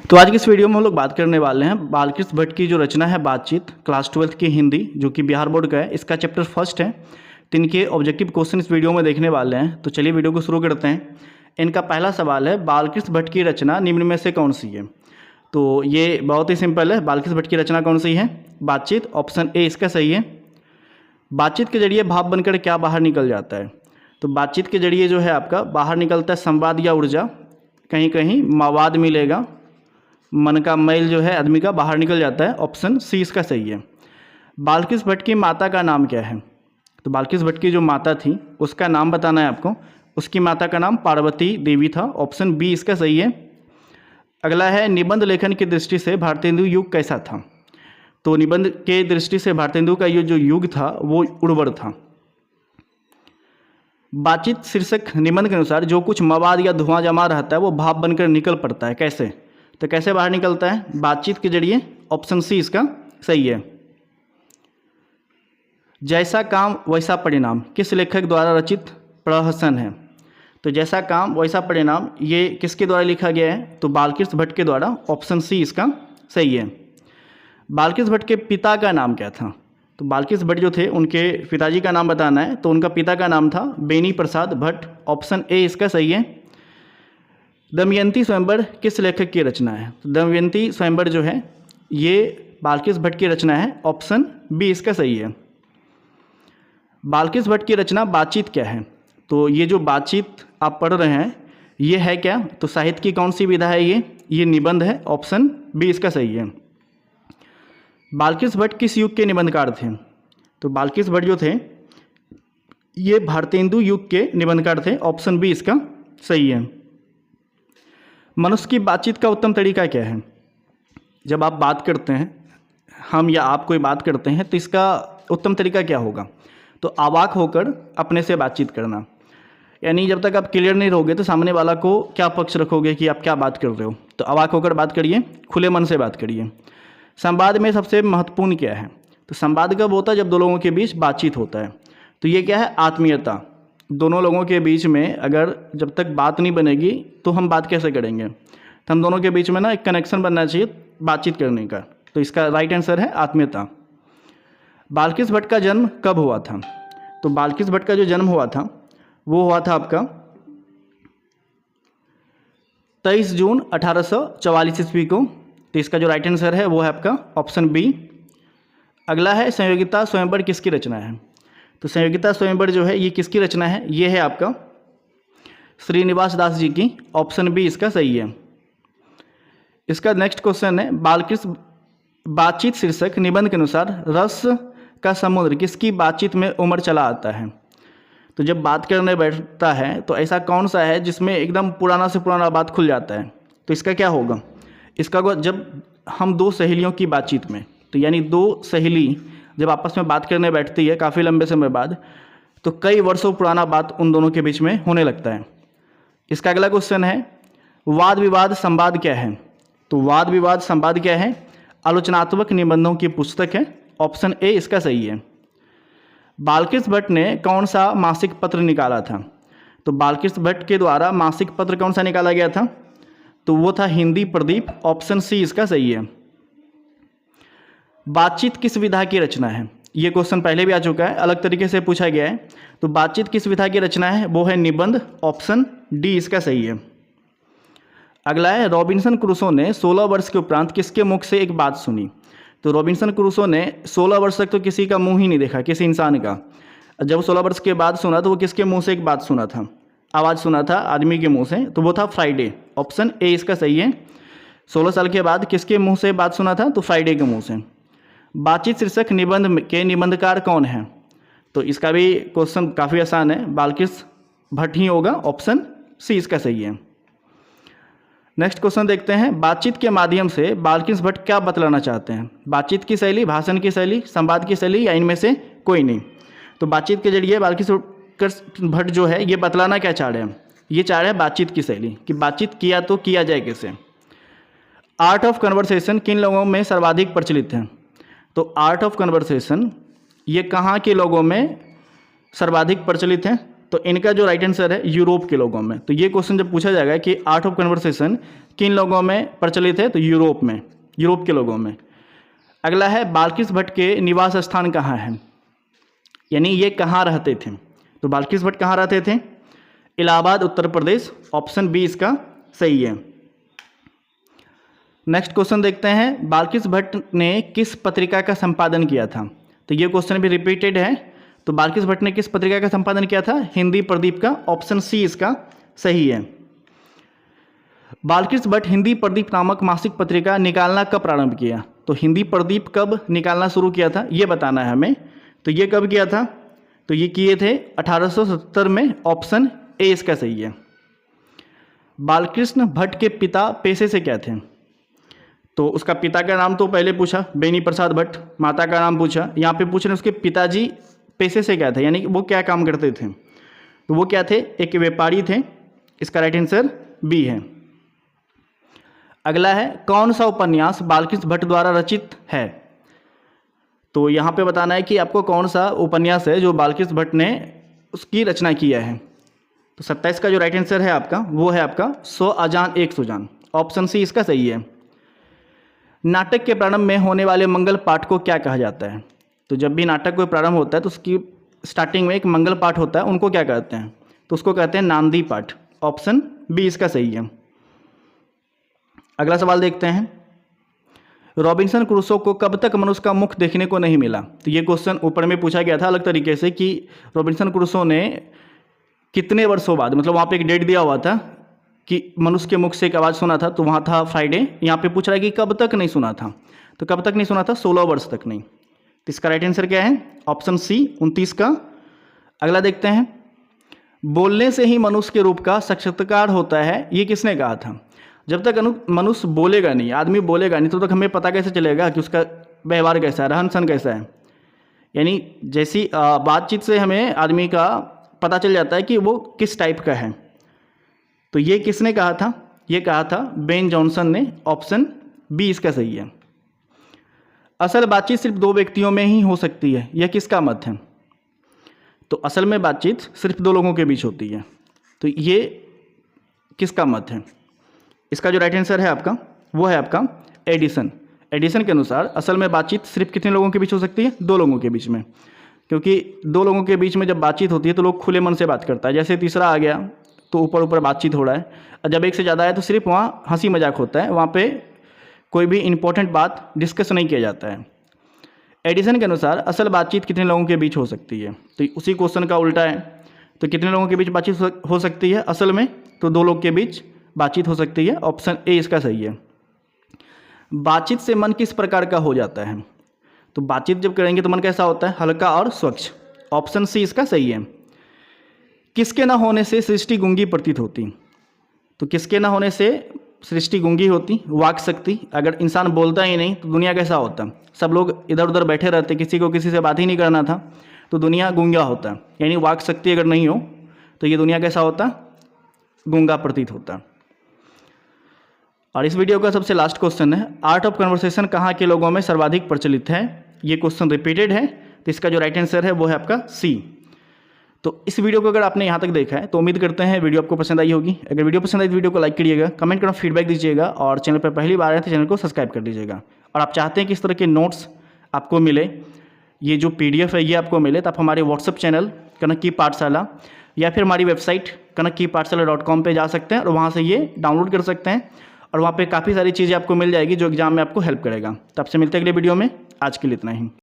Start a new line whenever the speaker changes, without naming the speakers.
तो आज की इस वीडियो में हम लोग बात करने वाले हैं बालकृष्ण भट्ट की जो रचना है बातचीत, क्लास 12th की हिंदी, जो कि बिहार बोर्ड का है। इसका चैप्टर फर्स्ट है। तो इनके ऑब्जेक्टिव क्वेश्चन इस वीडियो में देखने वाले हैं। तो चलिए वीडियो को शुरू करते हैं। इनका पहला सवाल है, बालकृष्ण भट्ट की रचना निम्न में से कौन सी है। तो ये बहुत ही सिंपल है। बालकृष्ण भट्ट की रचना कौन सी है? बातचीत। ऑप्शन ए इसका सही है। बातचीत के जरिए भाव बनकर क्या बाहर निकल जाता है? तो बातचीत के जरिए जो है आपका बाहर निकलता है संवाद या ऊर्जा, कहीं कहीं मवाद मिलेगा, मन का मैल जो है आदमी का बाहर निकल जाता है। ऑप्शन सी इसका सही है। बालकृष्ण भट्ट की माता का नाम क्या है? तो बालकृष्ण भट्ट की जो माता थी उसका नाम बताना है आपको। उसकी माता का नाम पार्वती देवी था। ऑप्शन बी इसका सही है। अगला है, निबंध लेखन की दृष्टि से भारतेंदु युग कैसा था? तो निबंध के दृष्टि से भारतेंदु का ये जो युग था वो उर्वर था। बातचीत शीर्षक निबंध के अनुसार जो कुछ मवाद या धुआं जमा रहता है वो भाप बनकर निकल पड़ता है। कैसे? तो कैसे बाहर निकलता है? बातचीत के जरिए। ऑप्शन सी इसका सही है। जैसा काम वैसा परिणाम किस लेखक द्वारा रचित प्रहसन है? तो जैसा काम वैसा परिणाम ये किसके द्वारा लिखा गया है? तो बालकृष्ण भट्ट के द्वारा। ऑप्शन सी इसका सही है। बालकृष्ण भट्ट के पिता का नाम क्या था? तो बालकृष्ण भट्ट जो थे उनके पिताजी का नाम बताना है। तो उनका पिता का नाम था बेनी प्रसाद भट्ट। ऑप्शन ए इसका सही है। दमयंती स्वयंवर किस लेखक की रचना है? तो दमयंती स्वयंवर जो है ये बालकृष्ण भट्ट की रचना है। ऑप्शन बी इसका सही है। बालकृष्ण भट्ट की रचना बातचीत क्या है? तो ये जो बातचीत आप पढ़ रहे हैं ये है क्या? तो साहित्य की कौन सी विधा है? ये निबंध है। ऑप्शन बी इसका सही है। बालकृष्ण भट्ट किस युग के निबंधकार थे? तो बालकृष्ण भट्ट जो थे ये भारतेंदु युग के निबंधकार थे। ऑप्शन बी इसका सही है। मनुष्य की बातचीत का उत्तम तरीका क्या है? जब आप बात करते हैं, हम या आप कोई बात करते हैं, तो इसका उत्तम तरीका क्या होगा? तो अवाक होकर अपने से बातचीत करना। यानी जब तक आप क्लियर नहीं रहोगे तो सामने वाला को क्या पक्ष रखोगे कि आप क्या बात कर रहे हो। तो अवाक होकर बात करिए, खुले मन से बात करिए। संवाद में सबसे महत्वपूर्ण क्या है? तो संवाद कब होता है? जब दो लोगों के बीच बातचीत होता है। तो ये क्या है? आत्मीयता। दोनों लोगों के बीच में अगर जब तक बात नहीं बनेगी तो हम बात कैसे करेंगे? तो हम दोनों के बीच में ना एक कनेक्शन बनना चाहिए बातचीत करने का। तो इसका राइट आंसर है आत्मीयता। बालकृष्ण भट्ट का जन्म कब हुआ था? तो बालकृष्ण भट्ट का जो जन्म हुआ था वो हुआ था आपका 23 जून 1844 ईस्वी को। तो इसका जो राइट आंसर है वो है आपका ऑप्शन बी। अगला है, संयोगिता स्वयंवर किसकी रचना है? तो संयोगिता स्वयंवर जो है ये किसकी रचना है? ये है आपका श्रीनिवास दास जी की। ऑप्शन बी इसका सही है। इसका नेक्स्ट क्वेश्चन है, बालकृष्ण बातचीत शीर्षक निबंध के अनुसार रस का समुद्र किसकी बातचीत में उमड़ चला आता है? तो जब बात करने बैठता है तो ऐसा कौन सा है जिसमें एकदम पुराना से पुराना बात खुल जाता है? तो इसका क्या होगा? इसका जब हम दो सहेलियों की बातचीत में, तो यानी दो सहेली जब आपस में बात करने बैठती है काफ़ी लंबे समय बाद, तो कई वर्षों पुराना बात उन दोनों के बीच में होने लगता है। इसका अगला क्वेश्चन है, वाद विवाद संवाद क्या है? तो वाद विवाद संवाद क्या है? आलोचनात्मक निबंधों की पुस्तक है। ऑप्शन ए इसका सही है। बालकृष्ण भट्ट ने कौन सा मासिक पत्र निकाला था? तो बालकृष्ण भट्ट के द्वारा मासिक पत्र कौन सा निकाला गया था? तो वो था हिंदी प्रदीप। ऑप्शन सी इसका सही है। बातचीत किस विधा की रचना है? ये क्वेश्चन पहले भी आ चुका है, अलग तरीके से पूछा गया है। तो बातचीत किस विधा की रचना है? वो है निबंध। ऑप्शन डी इसका सही है। अगला है, रॉबिन्सन क्रूसो ने 16 वर्ष के उपरांत किसके मुख से एक बात सुनी? तो रॉबिन्सन क्रूसो ने 16 वर्ष तक तो किसी का मुंह ही नहीं देखा, किसी इंसान का। जब 16 वर्ष के बाद सुना तो वो किसके मुंह से एक बात सुना था, आवाज़ सुना था आदमी के मुंह से? तो वो था फ्राइडे। ऑप्शन ए इसका सही है। 16 साल के बाद किसके मुंह से बात सुना था? तो फ्राइडे के मुंह से। बातचीत शीर्षक निबंध के निबंधकार कौन है? तो इसका भी क्वेश्चन काफ़ी आसान है, बालकृष्ण भट्ट ही होगा। ऑप्शन सी इसका सही है। नेक्स्ट क्वेश्चन देखते हैं, बातचीत के माध्यम से बालकृष्ण भट्ट क्या बतलाना चाहते हैं? बातचीत की शैली, भाषण की शैली, संवाद की शैली, या इनमें से कोई नहीं? तो बातचीत के जरिए बालकृष्ण भट्ट जो है ये बतलाना क्या चाह रहे हैं? ये चाह रहे हैं बातचीत की शैली, कि बातचीत किया तो किया जाए कैसे। आर्ट ऑफ कन्वर्सेशन किन लोगों में सर्वाधिक प्रचलित है? तो आर्ट ऑफ कन्वर्सेशन ये कहाँ के लोगों में सर्वाधिक प्रचलित है? तो इनका जो राइट आंसर है यूरोप के लोगों में। तो ये क्वेश्चन जब पूछा जाएगा कि आर्ट ऑफ कन्वर्सेशन किन लोगों में प्रचलित है, तो यूरोप में, यूरोप के लोगों में। अगला है बाल्किस भट्ट के निवास स्थान कहाँ है, यानी ये कहाँ रहते थे। तो बाल्किस भट्ट कहाँ रहते थे, इलाहाबाद उत्तर प्रदेश, ऑप्शन बी इसका सही है। नेक्स्ट क्वेश्चन देखते हैं, बाल्किस भट्ट ने किस पत्रिका का संपादन किया था। तो ये क्वेश्चन भी रिपीटेड है। तो बाल्किस भट्ट ने किस पत्रिका का संपादन किया था, हिंदी प्रदीप का, ऑप्शन सी इसका सही है। बाल्किस भट्ट हिंदी प्रदीप नामक मासिक पत्रिका निकालना कब प्रारंभ किया। तो हिंदी प्रदीप कब निकालना शुरू किया था ये बताना है हमें। तो ये कब किया था, तो ये किए थे 1870 में, ऑप्शन ए इसका सही है। बालकृष्ण भट्ट के पिता पेशे से क्या थे। तो उसका पिता का नाम तो पहले पूछा, बेनी प्रसाद भट्ट, माता का नाम पूछा, यहाँ पे पूछ रहे हैं उसके पिताजी पेशे से क्या थे, यानी कि वो क्या काम करते थे। तो वो क्या थे, एक व्यापारी थे। इसका राइट आंसर बी है। अगला है, कौन सा उपन्यास बालकृष्ण भट्ट द्वारा रचित है। तो यहाँ पे बताना है कि आपको कौन सा उपन्यास है जो बालकृष्ण भट्ट ने उसकी रचना किया है। तो 27 का जो राइट आंसर है आपका वो है आपका 100 अजान एक सुजान, ऑप्शन सी इसका सही है। नाटक के प्रारंभ में होने वाले मंगल पाठ को क्या कहा जाता है। तो जब भी नाटक कोई प्रारंभ होता है तो उसकी स्टार्टिंग में एक मंगल पाठ होता है, उनको क्या कहते हैं, तो उसको कहते हैं नांदी पाठ, ऑप्शन बी इसका सही है। अगला सवाल देखते हैं, रॉबिन्सन क्रूसो को कब तक मनुष्य का मुख देखने को नहीं मिला। तो ये क्वेश्चन ऊपर में पूछा गया था अलग तरीके से कि रॉबिन्सन क्रूसो ने कितने वर्षों बाद, मतलब वहाँ पे एक डेट दिया हुआ था कि मनुष्य के मुख से एक आवाज़ सुना था, तो वहाँ था फ्राइडे। यहाँ पे पूछ रहा है कि कब तक नहीं सुना था। तो कब तक नहीं सुना था, 16 वर्ष तक नहीं। तो इसका राइट आंसर क्या है, ऑप्शन सी 29 का। अगला देखते हैं, बोलने से ही मनुष्य के रूप का साक्षात्कार होता है, ये किसने कहा था। जब तक मनुष्य बोलेगा नहीं, आदमी बोलेगा नहीं, तो तक हमें पता कैसे चलेगा कि उसका व्यवहार कैसा है, रहन सहन कैसा है। यानी जैसी बातचीत से हमें आदमी का पता चल जाता है कि वो किस टाइप का है। तो ये किसने कहा था, ये कहा था बेन जॉनसन ने, ऑप्शन बी इसका सही है। असल बातचीत सिर्फ दो व्यक्तियों में ही हो सकती है, यह किसका मत है। तो असल में बातचीत सिर्फ दो लोगों के बीच होती है, तो ये किसका मत है। इसका जो राइट आंसर है आपका वो है आपका एडिसन। एडिसन के अनुसार असल में बातचीत सिर्फ कितने लोगों के बीच हो सकती है, दो लोगों के बीच में, क्योंकि दो लोगों के बीच में जब बातचीत होती है तो लोग खुले मन से बात करता है। जैसे तीसरा आ गया तो ऊपर ऊपर बातचीत हो रहा है, और जब एक से ज़्यादा है तो सिर्फ वहाँ हंसी मजाक होता है, वहाँ पे कोई भी इंपॉर्टेंट बात डिस्कस नहीं किया जाता है। एडिसन के अनुसार असल बातचीत कितने लोगों के बीच हो सकती है, तो उसी क्वेश्चन का उल्टा है। तो कितने लोगों के बीच बातचीत हो सकती है असल में, तो दो लोग के बीच बातचीत हो सकती है, ऑप्शन ए इसका सही है। बातचीत से मन किस प्रकार का हो जाता है। तो बातचीत जब करेंगे तो मन कैसा होता है, हल्का और स्वच्छ, ऑप्शन सी इसका सही है। किसके ना होने से सृष्टि गूंगी प्रतीत होती। तो किसके ना होने से सृष्टि गूंगी होती, वाक शक्ति। अगर इंसान बोलता ही नहीं तो दुनिया कैसा होता, सब लोग इधर उधर बैठे रहते, किसी को किसी से बात ही नहीं करना था, तो दुनिया गूंगा होता। यानी वाक शक्ति अगर नहीं हो तो ये दुनिया कैसा होता, गूंगा प्रतीत होता। और इस वीडियो का सबसे लास्ट क्वेश्चन है, आर्ट ऑफ कन्वर्सेशन कहाँ के लोगों में सर्वाधिक प्रचलित है। ये क्वेश्चन रिपीटेड है, तो इसका जो राइट आंसर है वो है आपका सी। तो इस वीडियो को अगर आपने यहाँ तक देखा है तो उम्मीद करते हैं वीडियो आपको पसंद आई होगी। अगर वीडियो पसंद आई तो वीडियो को लाइक करिएगा, कमेंट करना, फीडबैक दीजिएगा, और चैनल पर पहली बार आए तो चैनल को सब्सक्राइब कर दीजिएगा। और आप चाहते हैं कि इस तरह के नोट्स आपको मिले, ये जो PDF है ये आपको मिले, तो आप हमारे व्हाट्सअप चैनल कनक की पाठशाला या फिर हमारी वेबसाइट kanakkipathshala.com पे जा सकते हैं और वहाँ से ये डाउनलोड कर सकते हैं, और वहाँ पे काफ़ी सारी चीज़ें आपको मिल जाएगी जो एग्जाम में आपको हेल्प करेगा। तो आपसे मिलते हैं अगले वीडियो में, आज के लिए इतना ही।